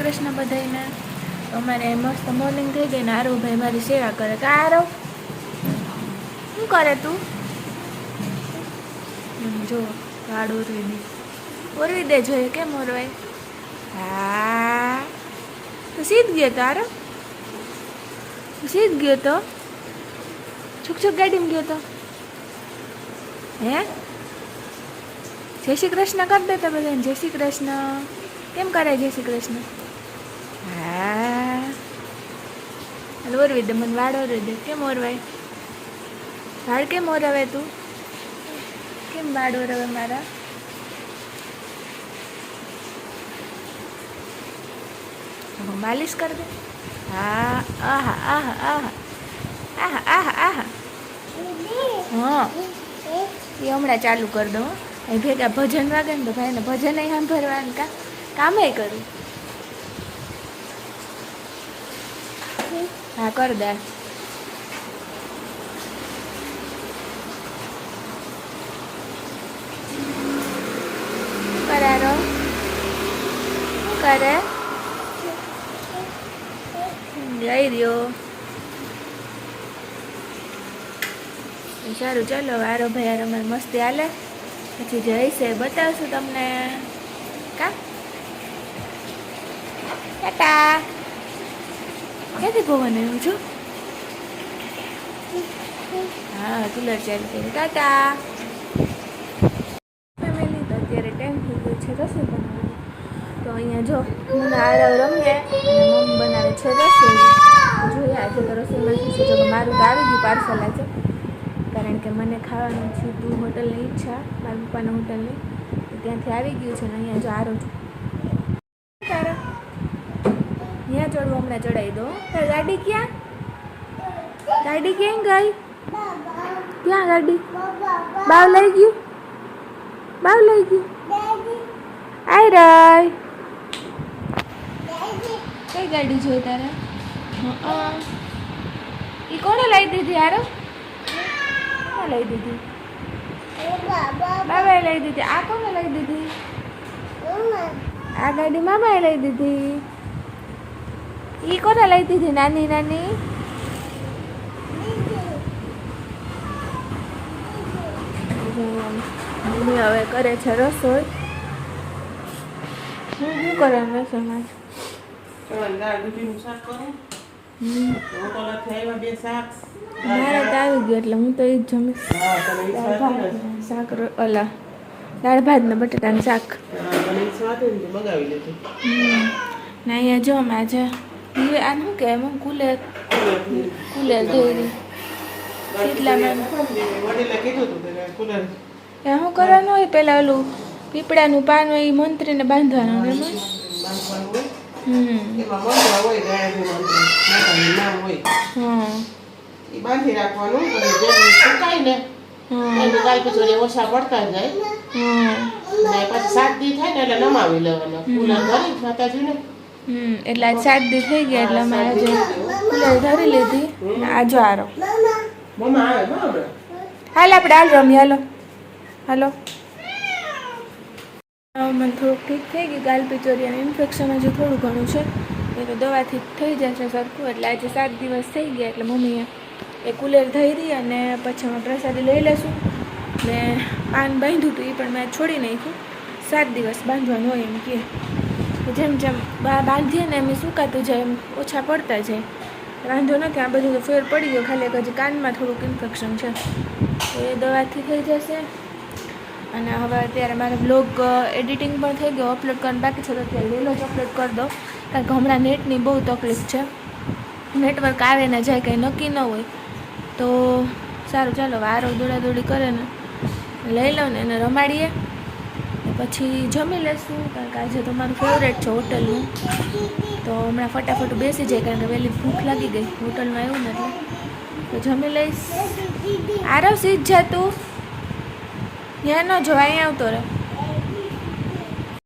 કૃષ્ણ બધાને. અમારે મસ્ત મોર્નિંગ થઈ ગઈ ને આરવભાઈ મારી સેવા કરે. કે આરવ શું કરે તું? જો વાળ ઓરવી દે જોઈએ. કેમ ઓરવાય? હા તો સીધ ગયો તો આરવ, સીધ ગયો તો છૂક છૂક ગાડીમાં ગયો તો. હે જય શ્રી કૃષ્ણ કરી દેતા બધાને. જય શ્રી કૃષ્ણ. કેમ કરે જય શ્રી કૃષ્ણ? હા ઓરવી દે મને, વાળ ઓરવી દે. કેમ ઓરવાય? વાળ કેમ ઓરવે તું? કેમ વાળ ઓરવે મારા? માલિશ કર દે. હા આહા આહા આહા આહા આહા આહા. હા એ હમણાં ચાલુ કરી દઉં. અહીં ભેગા ભજન વાગે ને તો ભાઈને ભજન સાંભળવાનું કામે કરું. હા કર દે. કરારો શું કરે? જઈ રહ્યો. સારું ચાલો આરો ભાઈ યાર અમારે મસ્તી હાલે. પછી જઈશે બતાવશું તમને. કા ટાટા. ક્યાંથી પવન આવ્યું છું? હા કુલર ચાલુ કર્યું. ટાટા ફેમિલી. તો અત્યારે ટાઈમ થઈ ગયો છે રસોઈ બનાવવાની. તો અહીંયા જો હું આરવ રમીએ અને મમ્મી બનાવે છે રસોઈ. જોઈએ આજે તો રસોઈમાં શું છે. જો મારું તો આવી ગયું પાર્સલ આજે, કારણ કે મને ખાવાનું સીધું હોટલની ઈચ્છા, મારા પપ્પાના હોટલની, ત્યાંથી આવી ગયું છે. ને અહીંયા જો આરો છું. તારા અહીંયા ચડવું હમણાં ચડાવી દો. ગાડી ક્યાં? ગાડી ક્યાં ગઈ? ક્યાં ગાડી? બાવ લઈ ગયું? બાવ લઈ ગયું? આઈ રહી. કઈ ગાડી જોઈ તારે? એ કોણે લઈ દીધી આરો? લઈ દીધી બાબાએ લઈ દીધી. આ કોને લઈ દીધી? આ ગાડી મામાએ લઈ દીધી. ઈ કોને લઈ દીધી? નાની નાની મમ્મી હવે કરે છે રસોઈ. શું કરવાનું રસોઈમાં? મારે તો આવી ગયું એટલે હું તો એ જ જમીશ. શાક ઓલા દાળ ભાત ને બટાટાનું શાક. ને અહીંયા જો અમે આજે આ શું કહેવાય એમ કુલેર ધોઈ શીતલામાં એ શું કરવાનું હોય? પેલા ઓલું પીપળાનું પાન હોય એ મંત્રીને બાંધવાનું. બાંધી રાખવાનું. સુકાય ને ગાય પછી ઓછા પડતા જાય. પછી 7 દી થાય ને એટલે નમાવી લેવાના. કુલર ધરી માતાજી ને એટલે આજ 7 દી થઈ ગયા એટલે અમે આજે કુલર ધરી લીધી. આ જો આરો મમ્મા આવે બરાબર. હાલ આપણે હાલ રમી. હાલો હાલો. મને થોડુંક ઠીક થઈ ગયું. ગાલપિચોરિયાનું ઇન્ફેક્શન હજુ થોડું ઘણું છે. એ તો દવાથી થઈ જશે સરખું. એટલે આજે 7 દિવસ થઈ ગયા એટલે મમ્મીએ એ કુલર ધરી અને પછી અમે પ્રસાદી લઈ લઈશું. ને પાન બાંધ્યું હતું એ પણ મેં છોડી નાખ્યું. 7 દિવસ બાંધવાનું હોય એમ કે જેમ જેમ બાંધીએ ને એમ સુકાતું જાય એમ ઓછા પડતા જાય. વાંધો નથી. આ બધું તો ફેર પડી ગયો. ખાલી હજી કાનમાં થોડુંક ઇન્ફેક્શન છે. તો એ દવાથી થઈ જશે. અને હવે અત્યારે મારે બ્લોગ એડિટિંગ પણ થઈ ગયો. અપલોડ કરવાનું બાકી છે તો અત્યારે વહેલો જ અપલોડ કરી દો. કારણ કે હમણાં નેટની બહુ તકલીફ છે. નેટવર્ક આવે ને જાય કંઈ નક્કી ન હોય. તો સારું ચાલો આરો દોડાદોડી કરે ને લઈ લઉં ને એને રમાડીએ પછી જમી લેશું. કારણ કે આજે તો મારું ફેવરેટ છે હોટલનું. તો હમણાં ફટાફટ બેસી જાય કારણ કે વહેલી ભૂખ લાગી ગઈ હોટલમાં આવ્યું ને એટલે. તો જમી લઈશ. આરો સીધ જા તું. ત્યાં ન જો અહીંયા આવતો રહે.